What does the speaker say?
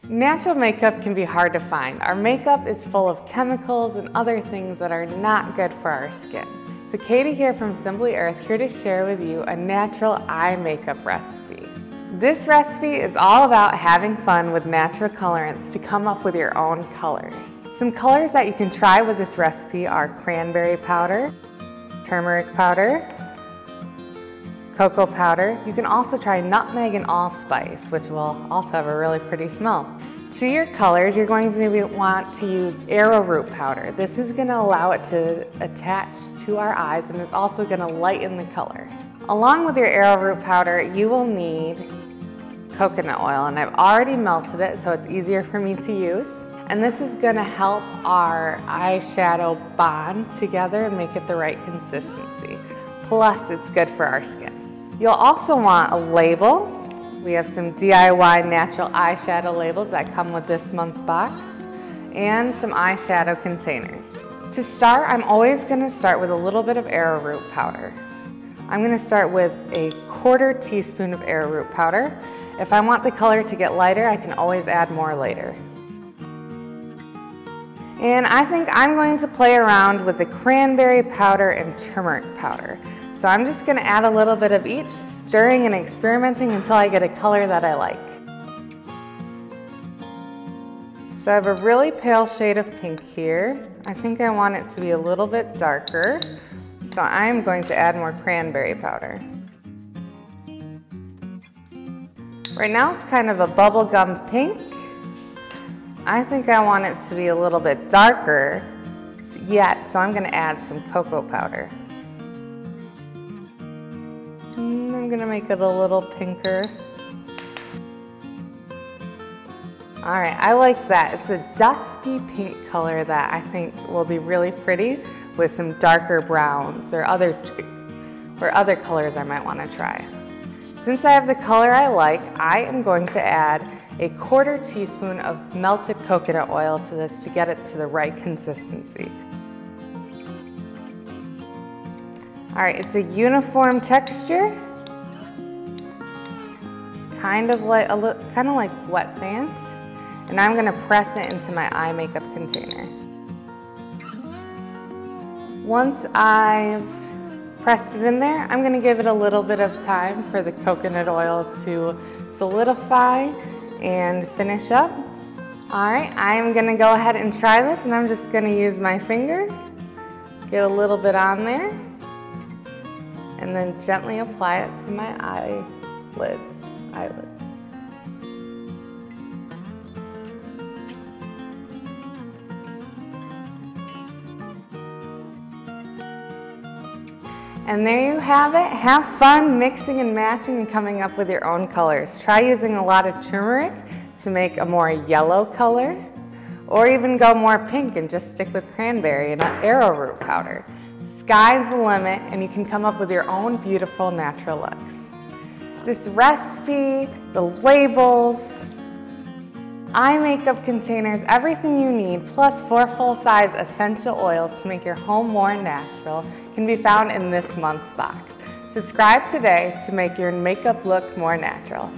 Natural makeup can be hard to find. Our makeup is full of chemicals and other things that are not good for our skin. So Katie here from Simply Earth, here to share with you a natural eye makeup recipe. This recipe is all about having fun with natural colorants to come up with your own colors. Some colors that you can try with this recipe are cranberry powder, turmeric powder, cocoa powder. You can also try nutmeg and allspice, which will also have a really pretty smell. To your colors, you're going to want to use arrowroot powder. This is going to allow it to attach to our eyes and is also going to lighten the color. Along with your arrowroot powder, you will need coconut oil, and I've already melted it so it's easier for me to use. And this is going to help our eyeshadow bond together and make it the right consistency. Plus, it's good for our skin. You'll also want a label. We have some DIY natural eyeshadow labels that come with this month's box, and some eyeshadow containers. To start, I'm always going to start with a little bit of arrowroot powder. I'm going to start with a 1/4 teaspoon of arrowroot powder. If I want the color to get lighter, I can always add more later. And I think I'm going to play around with the cranberry powder and turmeric powder. So I'm just going to add a little bit of each, stirring and experimenting until I get a color that I like. So I have a really pale shade of pink here. I think I want it to be a little bit darker. So I'm going to add more cranberry powder. Right now it's kind of a bubblegum pink. I think I want it to be a little bit darker yet, so I'm going to add some cocoa powder. I'm going to make it a little pinker. Alright, I like that. It's a dusky pink color that I think will be really pretty with some darker browns or other colors I might want to try. Since I have the color I like, I am going to add a 1/4 teaspoon of melted coconut oil to this to get it to the right consistency. Alright, it's a uniform texture. Kind of like wet sand, and I'm going to press it into my eye makeup container. Once I've pressed it in there, I'm going to give it a little bit of time for the coconut oil to solidify and finish up. Alright, I'm going to go ahead and try this, and I'm just going to use my finger, get a little bit on there, and then gently apply it to my eyelids. And there you have it. Have fun mixing and matching and coming up with your own colors. Try using a lot of turmeric to make a more yellow color, or even go more pink and just stick with cranberry and arrowroot powder. Sky's the limit, and you can come up with your own beautiful natural looks. This recipe, the labels, eye makeup containers, everything you need, plus 4 full-size essential oils to make your home more natural can be found in this month's box. Subscribe today to make your makeup look more natural.